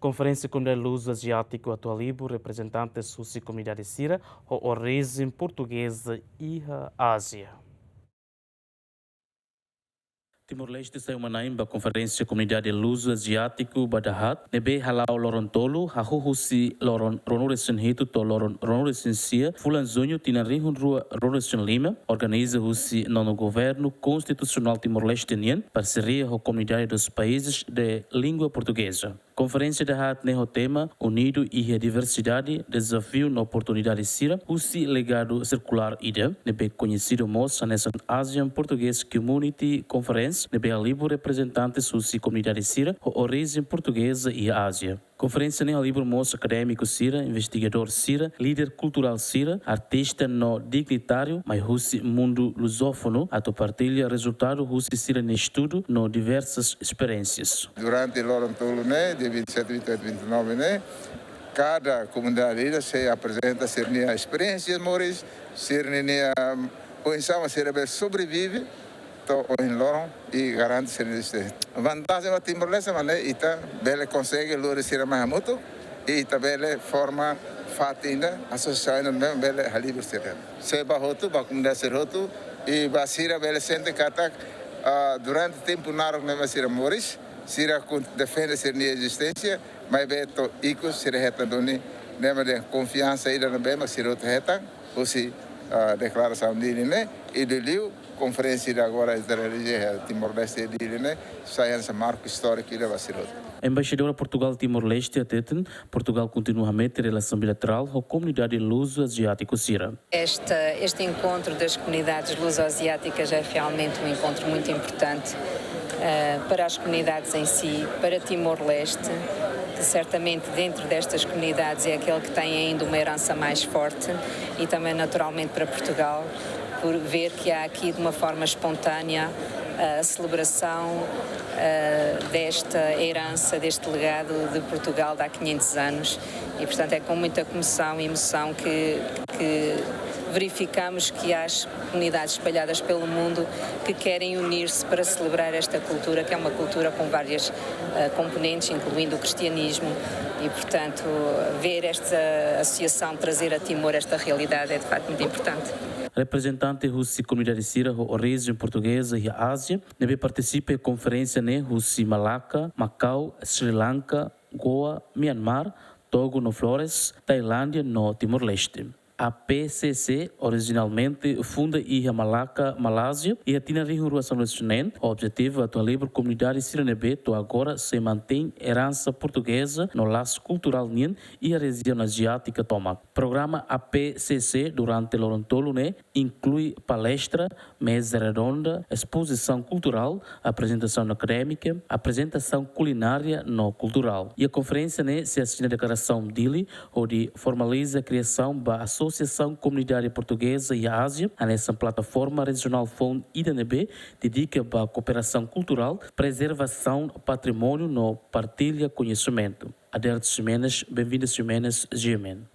Conferência Comunidade Luso Asiático Atualibo, representante da comunidade Sira, o origem portuguesa e a Ásia. Timor-Leste saiu manaimba conferência comunidade luso asiático badahat nebe halau loron tolu hahuhusi loron ronuresen hitu to loron ronuresen sia fulan zonho tina rihun rua ronuresen lima organiza husi nono governo constitucional timor-lestenian parceria com comunidade dos países de língua portuguesa. Conferência da HAT ne o tema Unido e a Diversidade, Desafio na Oportunidade Sira, husi legado circular ida, nebe conhecido moça nessa Asian Portuguese Community Conference, nebe a livro representantes husi comunidade Sira, o origem portuguesa e a Ásia. Conferência nem a livro moço acadêmico Sira, investigador Sira, líder cultural Sira, artista no dignitário, mas husi mundo lusófono, ato partilha resultado husi Sira ne estudo no diversas experiências. Durante l'Oron Tolo, de 27, 28, 29, cada comunidade se apresenta ser minha experiências, mores, ser minha pensão, ser sobrevive, to em Loron e garante ser isso. Vantagem no Timor-Leste, mas ita bele consegue lure ser mais muito e ita bele forma fatinda associação mesmo bele halibur ser. Se bahotu, ba comunidade ser hotu e basira bele sente kata durante tempo naro mesmo ser moris. Sira defende ser minha existência, mas beto icos ser reta doni, nema de confiança ida na bema ser outra reta, ou se declaração dele, né? E do liu conferência agora da religião Timor-Leste dele, né? Sai essa marco histórico ida vai ser outra. Embaixadora Portugal Timor-Leste ateten, Portugal continua a manter relação bilateral com a comunidade luso-asiático Sira. Este encontro das comunidades luso-asiáticas é realmente um encontro muito importante para as comunidades em si, para Timor-Leste, que certamente dentro destas comunidades é aquele que tem ainda uma herança mais forte, e também naturalmente para Portugal, por ver que há aqui de uma forma espontânea a celebração desta herança, deste legado de Portugal de há 500 anos, e portanto é com muita comoção e emoção que verificamos que há comunidades espalhadas pelo mundo que querem unir-se para celebrar esta cultura, que é uma cultura com várias componentes, incluindo o cristianismo, e portanto ver esta associação trazer a Timor esta realidade é de facto muito importante. Representante da comunidade Sira, a origem portuguesa e a Ásia, deve participar da conferência ne Russi Malacca, Macau, Sri Lanka, Goa, Myanmar, Togo no Flores, Tailândia no Timor-Leste. A PCC, originalmente funda Ilha Malacca, Malásia, e a Tina Rihurua São Luciano. O objetivo é a livre comunidade siranebeto agora se mantém herança portuguesa no laço cultural nien e a região asiática toma. Programa APCC durante o Lorontolo inclui palestra, mesa redonda, exposição cultural, apresentação acadêmica, apresentação culinária no cultural. E a conferência se assina a declaração dele, onde formaliza a criação da Associação Comunitária Portuguesa e Ásia, nessa plataforma regional FON IDNB, dedica à cooperação cultural, preservação patrimônio no partilha conhecimento. Adelto Ximenes, bem-vindo Ximenes, Gimen.